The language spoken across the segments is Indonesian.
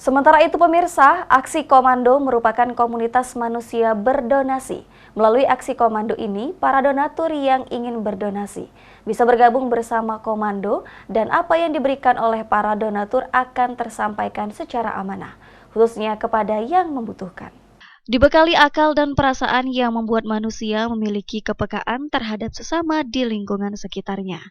Sementara itu pemirsa, Aksi Komando merupakan komunitas manusia berdonasi. Melalui Aksi Komando ini, para donatur yang ingin berdonasi bisa bergabung bersama Komando dan apa yang diberikan oleh para donatur akan tersampaikan secara amanah, khususnya kepada yang membutuhkan. Dibekali akal dan perasaan yang membuat manusia memiliki kepekaan terhadap sesama di lingkungan sekitarnya.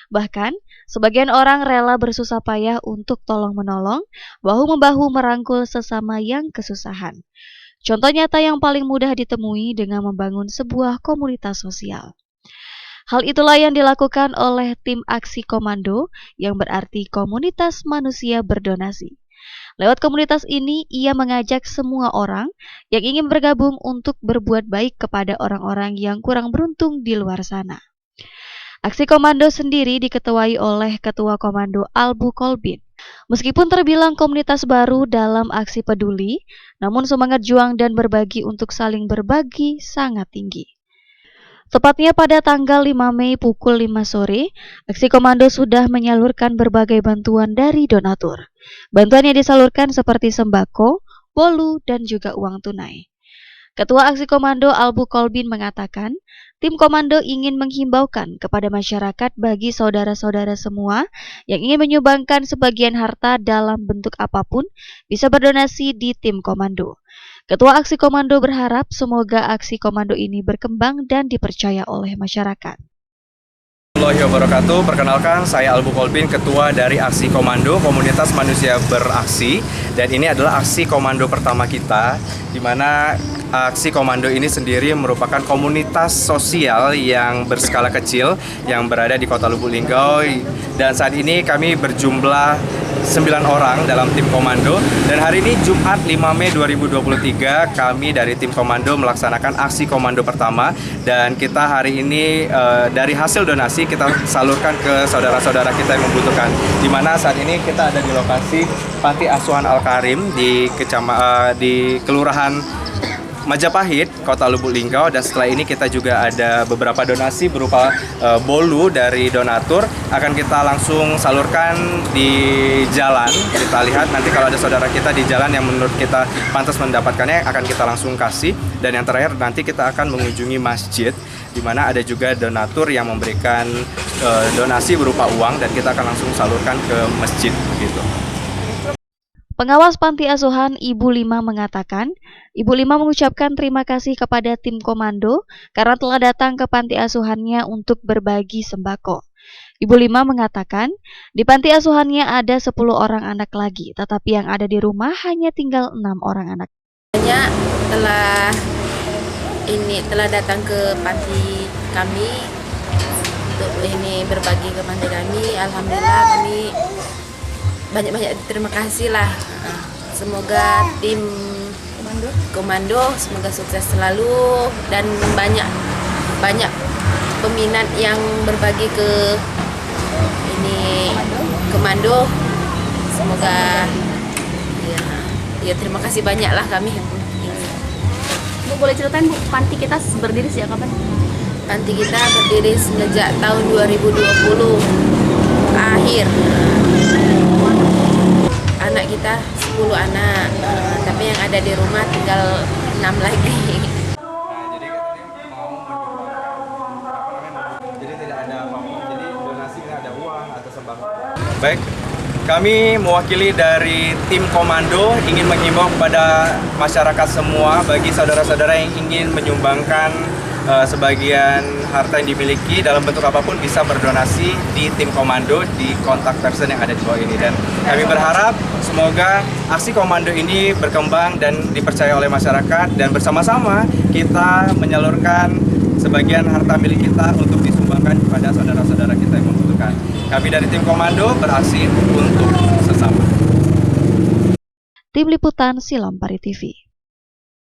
Bahkan, sebagian orang rela bersusah payah untuk tolong-menolong, bahu-membahu merangkul sesama yang kesusahan. Contoh nyata yang paling mudah ditemui dengan membangun sebuah komunitas sosial. Hal itulah yang dilakukan oleh tim Aksi Komando, yang berarti komunitas manusia berdonasi. Lewat komunitas ini, ia mengajak semua orang yang ingin bergabung untuk berbuat baik kepada orang-orang yang kurang beruntung di luar sana. Aksi Komando sendiri diketuai oleh Ketua Komando Albu Kolbin. Meskipun terbilang komunitas baru dalam aksi peduli, namun semangat juang dan berbagi untuk saling berbagi sangat tinggi. Tepatnya pada tanggal 5 Mei pukul 5 sore, Aksi Komando sudah menyalurkan berbagai bantuan dari donatur. Bantuan yang disalurkan seperti sembako, bolu, dan juga uang tunai. Ketua Aksi Komando Albu Kolbin mengatakan, tim komando ingin menghimbaukan kepada masyarakat bagi saudara-saudara semua yang ingin menyumbangkan sebagian harta dalam bentuk apapun bisa berdonasi di tim komando. Ketua Aksi Komando berharap semoga Aksi Komando ini berkembang dan dipercaya oleh masyarakat. Warahmatullahi wabarakatuh. Perkenalkan, saya Albu Kolbin, Ketua dari Aksi Komando, Komunitas Manusia Beraksi. Dan ini adalah aksi komando pertama kita, di mana Aksi Komando ini sendiri merupakan komunitas sosial yang berskala kecil yang berada di Kota Lubuk Linggau. Dan saat ini kami berjumlah 9 orang dalam tim komando. Dan hari ini Jumat 5 Mei 2023 kami dari tim komando melaksanakan aksi komando pertama. Dan kita hari ini dari hasil donasi kita salurkan ke saudara-saudara kita yang membutuhkan. Di mana saat ini kita ada di lokasi Panti Asuhan Al-Karim di Kelurahan Majapahit, Kota Lubuk Linggau. Dan setelah ini kita juga ada beberapa donasi berupa bolu dari donatur akan kita langsung salurkan di jalan. Kita lihat nanti kalau ada saudara kita di jalan yang menurut kita pantas mendapatkannya akan kita langsung kasih. Dan yang terakhir nanti kita akan mengunjungi masjid, di mana ada juga donatur yang memberikan donasi berupa uang dan kita akan langsung salurkan ke masjid gitu. Pengawas Panti Asuhan Ibu Lima mengatakan, Ibu Lima mengucapkan terima kasih kepada tim komando karena telah datang ke panti asuhannya untuk berbagi sembako. Ibu Lima mengatakan, di panti asuhannya ada 10 orang anak lagi, tetapi yang ada di rumah hanya tinggal 6 orang anak. Telah datang ke panti kami untuk ini berbagi ke panti kami. Alhamdulillah kami banyak-banyak terima kasih lah. Semoga tim komando semoga sukses selalu dan banyak peminat yang berbagi ke ini komando. Semoga ya terima kasih banyak lah kami. Bu, boleh ceritain Bu, panti kita berdiri sejak kapan? Panti kita berdiri sejak tahun 2020 akhir. Anak kita 10 anak, tapi yang ada di rumah tinggal 6 lagi. Jadi tidak ada apapun, jadi donasi nggak ada uang atau sembako. Baik, kami mewakili dari tim komando ingin menghimbau kepada masyarakat semua bagi saudara-saudara yang ingin menyumbangkan sebagian harta yang dimiliki dalam bentuk apapun bisa berdonasi di tim komando di kontak person yang ada di bawah ini. Dan kami berharap semoga aksi komando ini berkembang dan dipercaya oleh masyarakat dan bersama-sama kita menyalurkan sebagian harta milik kita untuk disumbangkan kepada saudara-saudara kita yang membutuhkan. Kami dari tim komando beraksi untuk sesama. Tim Liputan Silompari TV.